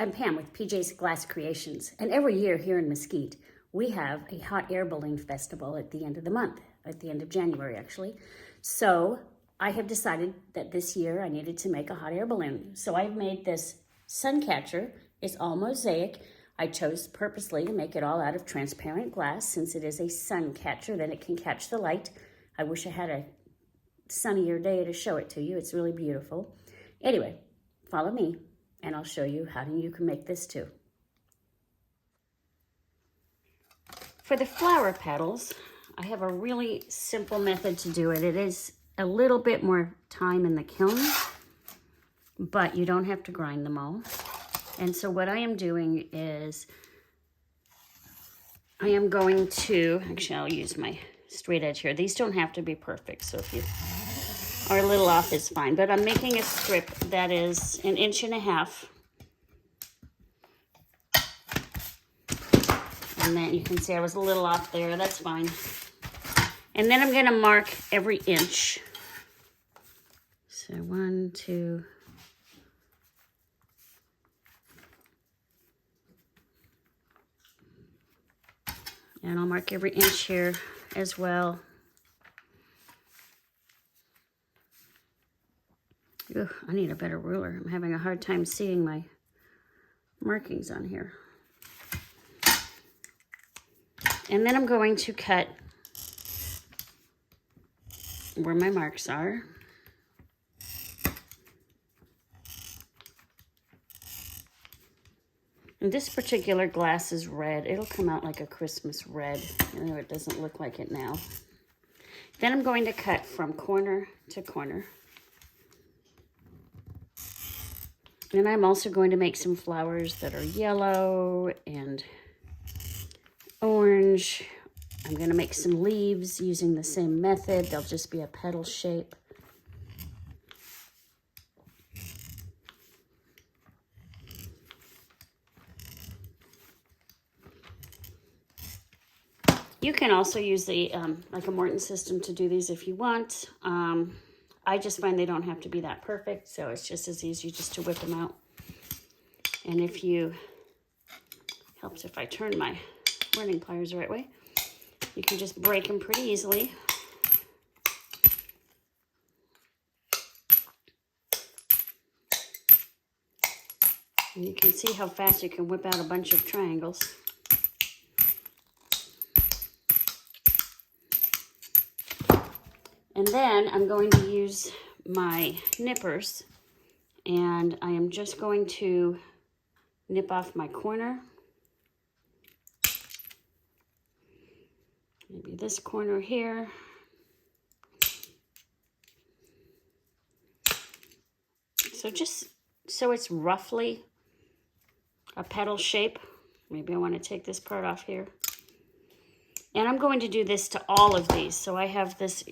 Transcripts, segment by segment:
I'm Pam with PJ's Glass Creations, and every year here in Mesquite, we have a hot air balloon festival at the end of the month, at the end of January actually. So I have decided that this year I needed to make a hot air balloon. So I've made this suncatcher. It's all mosaic. I chose purposely to make it all out of transparent glass since it is a sun catcher, then it can catch the light. I wish I had a sunnier day to show it to you. It's really beautiful. Anyway, follow me and I'll show you how you can make this too. For the flower petals, I have a really simple method to do it. It is a little bit more time in the kiln, but you don't have to grind them all. And so what I am doing is I am going to, actually I'll use my straight edge here. These don't have to be perfect, so if you are a little off is fine. But I'm making a strip that is 1.5 inches. And then you can see I was a little off there, that's fine. And then I'm gonna mark every inch. So 1, 2, and I'll mark every inch here as well. Ooh, I need a better ruler. I'm having a hard time seeing my markings on here. And then I'm going to cut where my marks are. And this particular glass is red. It'll come out like a Christmas red. I know it doesn't look like it now. Then I'm going to cut from corner to corner. And I'm also going to make some flowers that are yellow and orange. I'm going to make some leaves using the same method. They'll just be a petal shape. You can also use the like a Morton system to do these if you want. I just find they don't have to be that perfect, so it's just as easy just to whip them out. And if you, helps if I turn my running pliers the right way, you can just break them pretty easily. And you can see how fast you can whip out a bunch of triangles. And then I'm going to use my nippers, and I am just going to nip off my corner. Maybe this corner here. So just so it's roughly a petal shape. Maybe I want to take this part off here. And I'm going to do this to all of these. So I have this.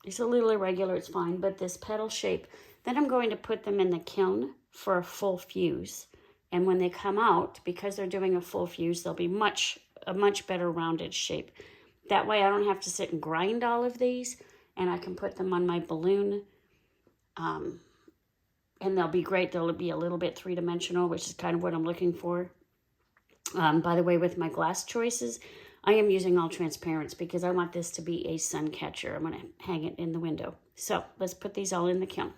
It's a little irregular, it's fine, but this petal shape. Then I'm going to put them in the kiln for a full fuse. And when they come out, because they're doing a full fuse, they'll be a much better rounded shape. That way I don't have to sit and grind all of these, and I can put them on my balloon. And they'll be great. They'll be a little bit three-dimensional, which is kind of what I'm looking for. By the way, with my glass choices, I am using all transparents because I want this to be a sun catcher. I'm going to hang it in the window. So let's put these all in the kiln.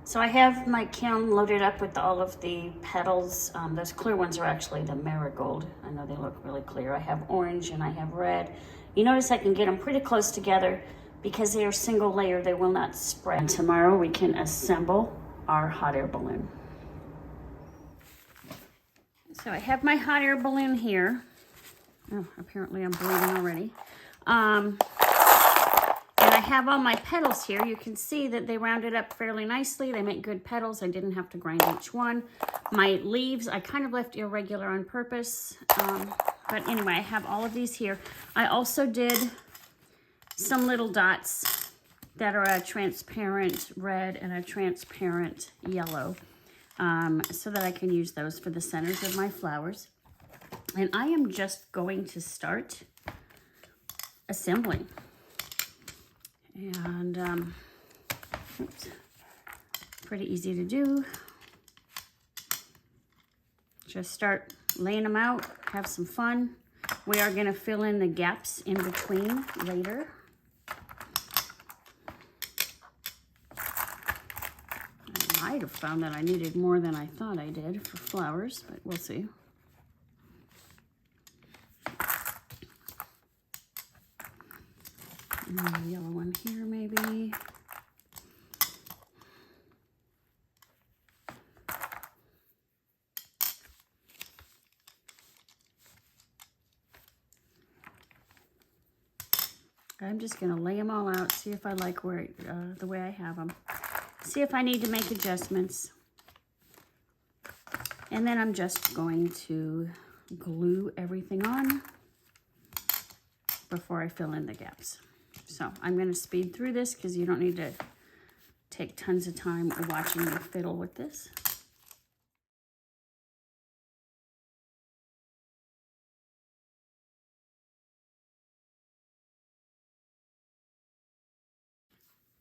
So I have my kiln loaded up with all of the petals. Those clear ones are actually the marigold. I know they look really clear. I have orange and I have red. You notice I can get them pretty close together because they are single layer. They will not spread. And tomorrow we can assemble our hot air balloon. So I have my hot air balloon here. Oh, apparently I'm bleeding already. And I have all my petals here. You can see that they rounded up fairly nicely. They make good petals. I didn't have to grind each one. My leaves, I kind of left irregular on purpose. But anyway, I have all of these here. I also did some little dots that are a transparent red and a transparent yellow, so that I can use those for the centers of my flowers. And I am just going to start assembling. And oops, pretty easy to do. just start laying them out, have some fun. We are going to fill in the gaps in between later. I might have found that I needed more than I thought I did for flowers, but we'll see. And a yellow one here maybe. I'm just going to lay them all out, see if I like where the way I have them. See if I need to make adjustments. And then I'm just going to glue everything on before I fill in the gaps. So I'm going to speed through this because you don't need to take tons of time watching me fiddle with this.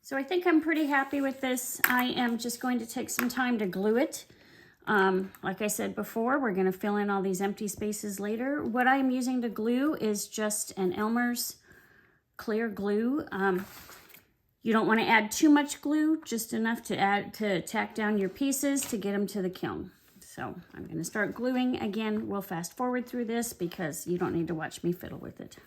So I think I'm pretty happy with this. I am just going to take some time to glue it. Like I said before, we're going to fill in all these empty spaces later. What I'm using to glue is just an Elmers clear glue. You don't want to add too much glue, just enough to tack down your pieces to get them to the kiln. So I'm going to start gluing. Again, we'll fast forward through this because you don't need to watch me fiddle with it.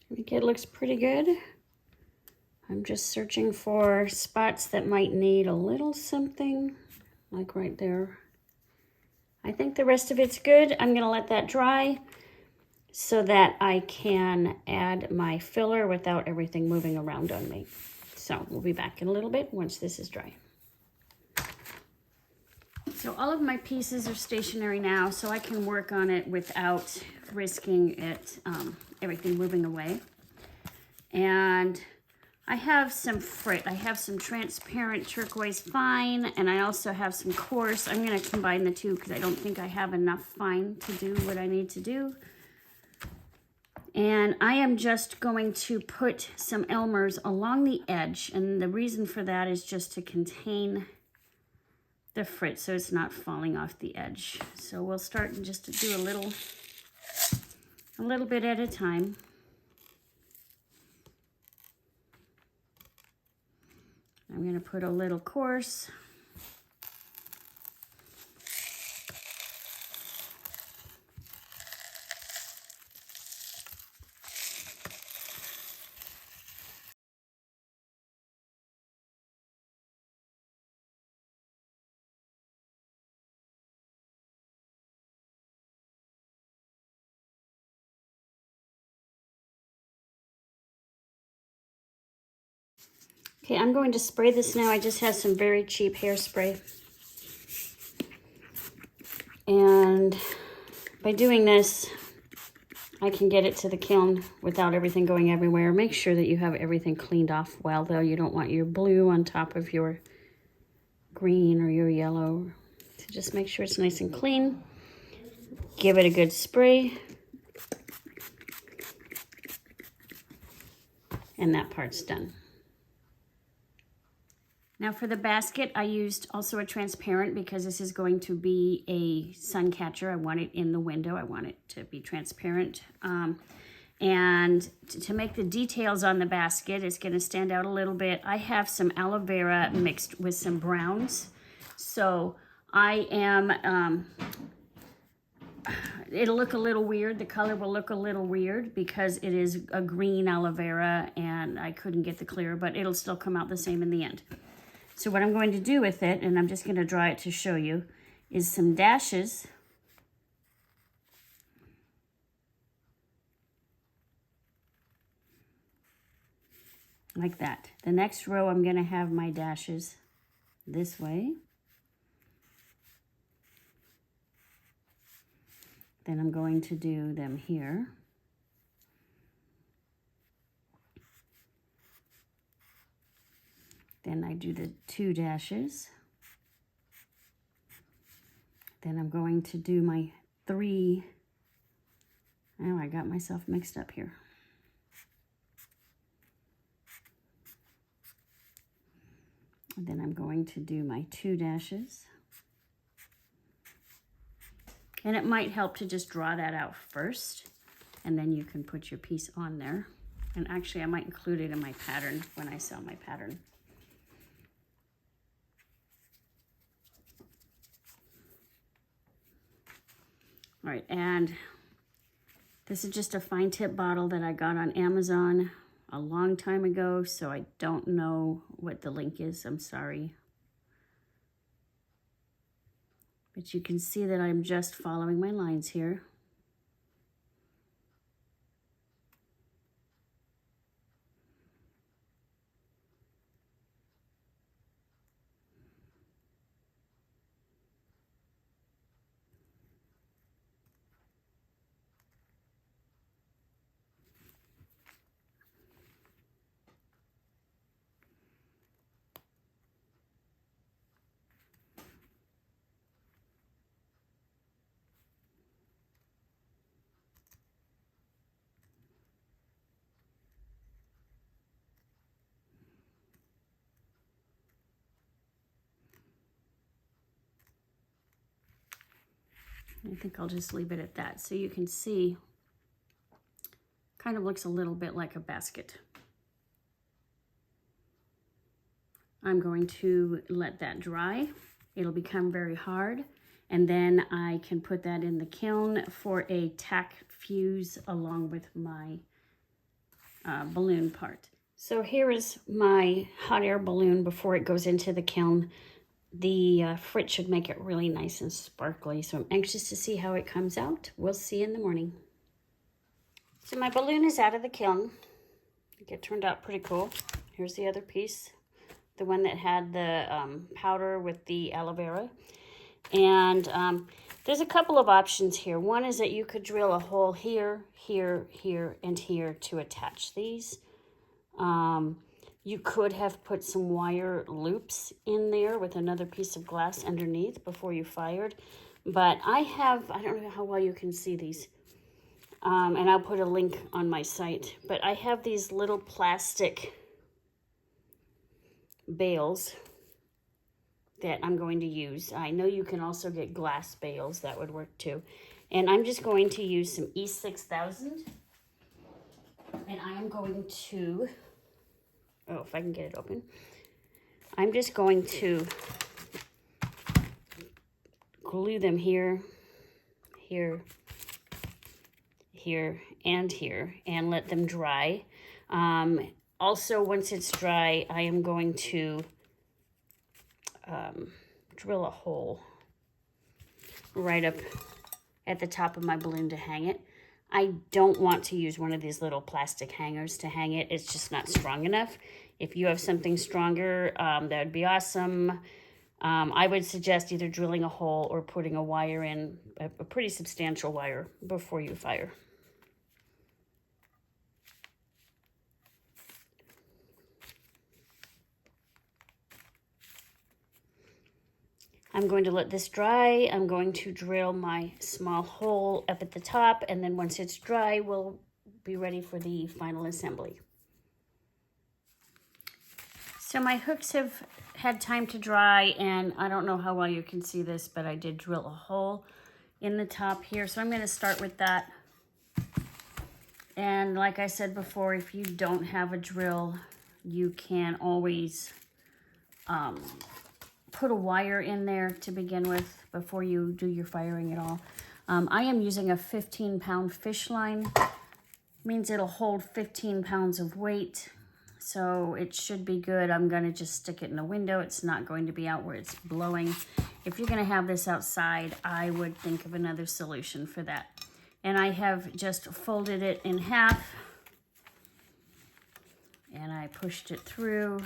I think it looks pretty good. I'm just searching for spots that might need a little something, like right there. I think the rest of it's good. I'm gonna let that dry so that I can add my filler without everything moving around on me. So we'll be back in a little bit once this is dry. So all of my pieces are stationary now, so I can work on it without risking it, everything moving away. And I have some Frit. I have some transparent turquoise fine, and I also have some coarse. I'm going to combine the two because I don't think I have enough fine to do what I need to do. And I am just going to put some Elmers along the edge, and the reason for that is just to contain the Frit so it's not falling off the edge. So we'll start just to do a little bit at a time. I'm going to put a little coarse. Okay, I'm going to spray this now. I just have some very cheap hairspray. And by doing this, I can get it to the kiln without everything going everywhere. Make sure that you have everything cleaned off well, though. You don't want your blue on top of your green or your yellow. So just make sure it's nice and clean. Give it a good spray. And that part's done. Now for the basket, I used also a transparent because this is going to be a sun catcher. I want it in the window. I want it to be transparent. And to make the details on the basket, it's going to stand out a little bit. I have some aloe vera mixed with some browns. So I am, it'll look a little weird. The color will look a little weird because it is a green aloe vera and I couldn't get the clear, but it'll still come out the same in the end. So what I'm going to do with it, and I'm just going to dry it to show you, is some dashes. Like that. The next row I'm going to have my dashes this way. Then I'm going to do them here. Then I do the 2 dashes. Then I'm going to do my 3. Oh, I got myself mixed up here. And then I'm going to do my 2 dashes. And it might help to just draw that out first, and then you can put your piece on there. And actually, I might include it in my pattern when I sell my pattern. All right, and this is just a fine tip bottle that I got on Amazon a long time ago, so I don't know what the link is. I'm sorry. But you can see that I'm just following my lines here. I think I'll just leave it at that. So you can see, kind of looks a little bit like a basket. I'm going to let that dry. It'll become very hard. And then I can put that in the kiln for a tack fuse along with my balloon part. So here is my hot air balloon before it goes into the kiln. The Frit should make it really nice and sparkly, so I'm anxious to see how it comes out. We'll see in the morning. So my balloon is out of the kiln. It turned out pretty cool. Here's the other piece, the one that had the powder with the aloe vera. And there's a couple of options here. One is that you could drill a hole here, here, here, and here to attach these. You could have put some wire loops in there with another piece of glass underneath before you fired. But I don't know how well you can see these. And I'll put a link on my site. But I have these little plastic bales that I'm going to use. I know you can also get glass bales. That would work too. And I'm just going to use some E6000. And I am going to... Oh, if I can get it open. I'm just going to glue them here, here, here, and here, and let them dry. Also, once it's dry, I am going to drill a hole right up at the top of my balloon to hang it. I don't want to use one of these little plastic hangers to hang it. It's just not strong enough. If you have something stronger, that would be awesome. I would suggest either drilling a hole or putting a wire in, a pretty substantial wire, before you fire. I'm going to let this dry. I'm going to drill my small hole up at the top, and then once it's dry, we'll be ready for the final assembly. So my hooks have had time to dry, and I don't know how well you can see this, but I did drill a hole in the top here. So I'm going to start with that. And like I said before, if you don't have a drill, you can always put a wire in there to begin with before you do your firing at all. I am using a 15-pound fish line. Means it'll hold 15 pounds of weight, so it should be good. I'm going to just stick it in the window. It's not going to be out where it's blowing. If you're going to have this outside, I would think of another solution for that. And I have just folded it in half, and I pushed it through,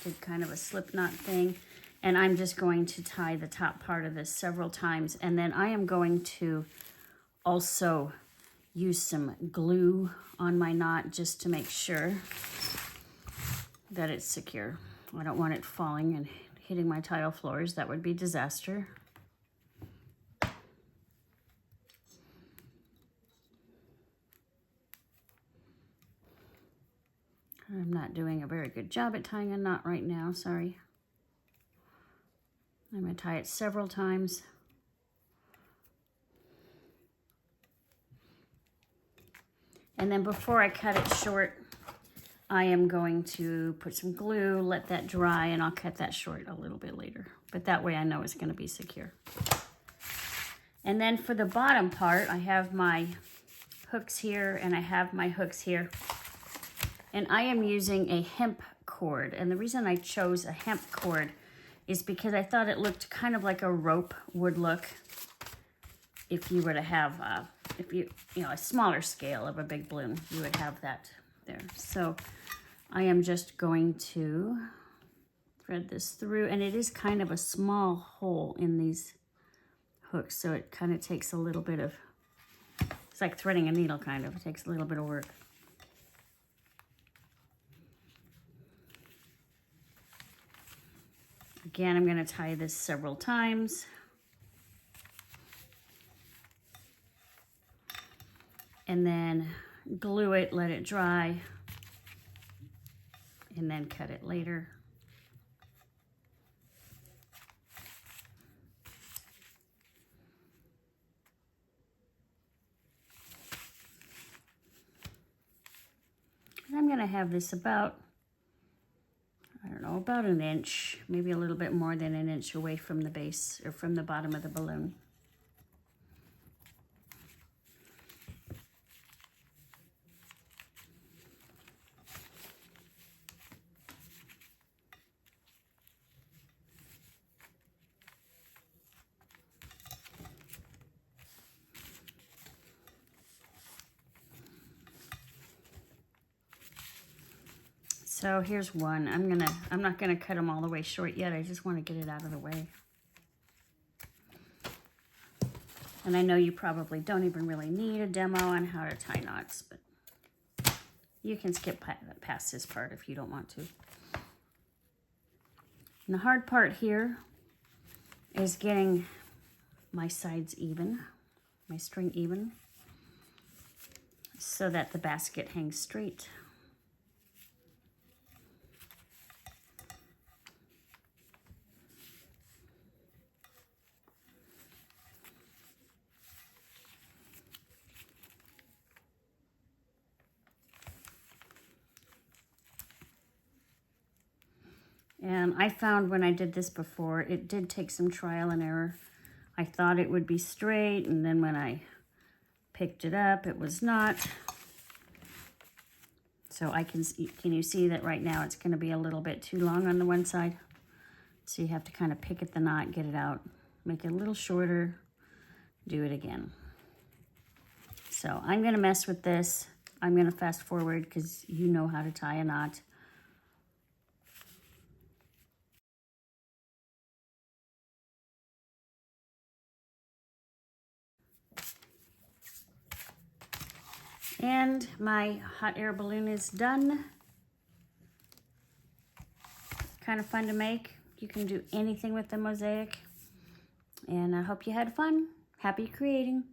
did kind of a slip knot thing. And I'm just going to tie the top part of this several times. And then I am going to also use some glue on my knot just to make sure that it's secure. I don't want it falling and hitting my tile floors. That would be disaster. I'm not doing a very good job at tying a knot right now, sorry. I'm going to tie it several times. And then before I cut it short, I am going to put some glue, let that dry, and I'll cut that short a little bit later. But that way I know it's going to be secure. And then for the bottom part, I have my hooks here and I have my hooks here. And I am using a hemp cord. And the reason I chose a hemp cord is because I thought it looked kind of like a rope would look if you were to have, a smaller scale of a big balloon, you would have that there. So I am just going to thread this through, and it is kind of a small hole in these hooks, so it kind of takes a little bit of, it's like threading a needle kind of, it takes a little bit of work. Again, I'm going to tie this several times. And then glue it, let it dry, and then cut it later. And I'm going to have this about, I don't know, about an inch, maybe a little bit more than an inch away from the base or from the bottom of the balloon. So here's one. I'm not gonna cut them all the way short yet. I just want to get it out of the way. And I know you probably don't even really need a demo on how to tie knots, but you can skip past this part if you don't want to. And the hard part here is getting my sides even, my string even, so that the basket hangs straight. And I found when I did this before, it did take some trial and error. I thought it would be straight, and then when I picked it up, it was not. So can you see that right now it's going to be a little bit too long on the one side? So you have to kind of pick at the knot, get it out, make it a little shorter, do it again. So I'm going to mess with this. I'm going to fast forward because you know how to tie a knot. And my hot air balloon is done. Kind of fun to make. You can do anything with the mosaic. And I hope you had fun. Happy creating.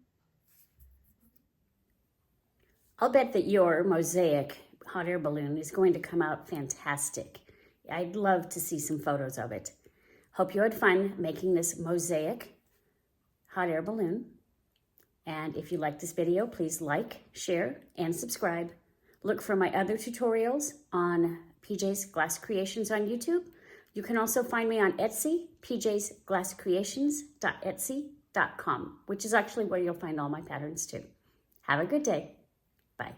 I'll bet that your mosaic hot air balloon is going to come out fantastic. I'd love to see some photos of it. Hope you had fun making this mosaic hot air balloon. And if you like this video, please like, share, and subscribe. Look for my other tutorials on PJ's Glass Creations on YouTube. You can also find me on Etsy, pjsglasscreations.etsy.com, which is actually where you'll find all my patterns too. Have a good day. Bye.